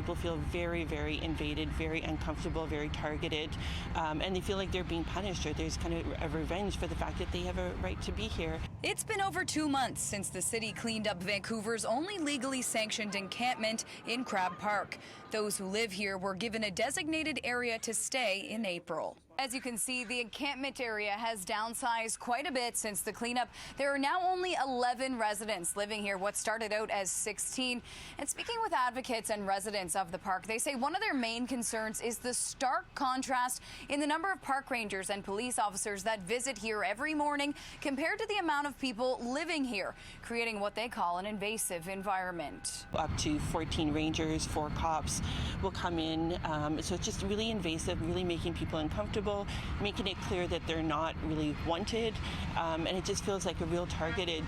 people feel very, very invaded, very uncomfortable, very targeted, and they feel like they're being punished, or there's kind of a revenge for the fact that they have a right to be here. It's been over 2 months since the city cleaned up Vancouver's only legally sanctioned encampment in Crab Park. Those who live here were given a designated area to stay in April. As you can see, the encampment area has downsized quite a bit since the cleanup. There are now only 11 residents living here, what started out as 16. And speaking with advocates and residents of the park, they say one of their main concerns is the stark contrast in the number of park rangers and police officers that visit here every morning compared to the amount of people living here, creating what they call an invasive environment. Up to 14 rangers, 4 cops will come in. So it's just really invasive, really making people uncomfortable, making it clear that they're not really wanted, and it just feels like a real targeted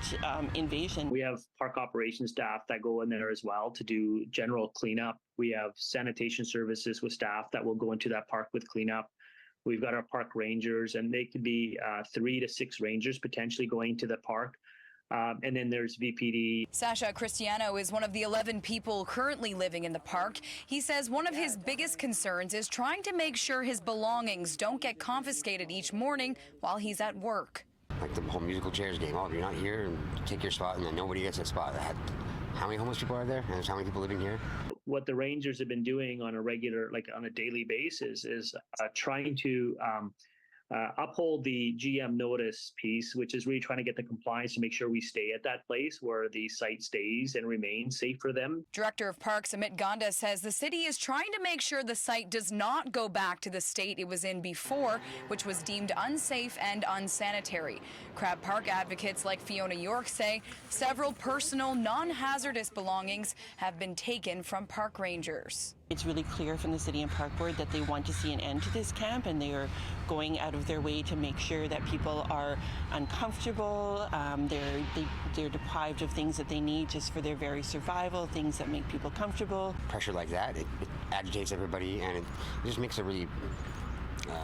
invasion. We have park operations staff that go in there as well to do general cleanup. We have sanitation services with staff that will go into that park with cleanup. We've got our park rangers, and they could be 3 to 6 rangers potentially going to the park. And then there's VPD. Sasha Cristiano is one of the 11 people currently living in the park. He says one of his biggest concerns is trying to make sure his belongings don't get confiscated each morning while he's at work. Like the whole musical chairs game. Oh, if you're not here, and take your spot, and then nobody gets a spot. How many homeless people are there? And there's how many people living here? What the Rangers have been doing on a regular, like on a daily basis, is trying to uphold the GM notice piece, which is really trying to get the compliance to make sure we stay at that place where the site stays and remains safe for them. Director of Parks Amit Ganda says the city is trying to make sure the site does not go back to the state it was in before, which was deemed unsafe and unsanitary. Crab Park advocates like Fiona York say several personal, non-hazardous belongings have been taken from park rangers. It's really clear from the City and Park Board that they want to see an end to this camp, and they are going out of their way to make sure that people are uncomfortable. They're deprived of things that they need just for their very survival, things that make people comfortable. Pressure like that, it agitates everybody, and it just makes a really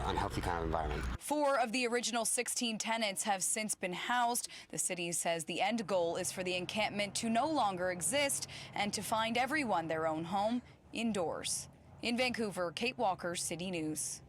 unhealthy kind of environment. 4 of the original 16 tenants have since been housed. The city says the end goal is for the encampment to no longer exist and to find everyone their own home indoors. In Vancouver, Kate Walker, City News.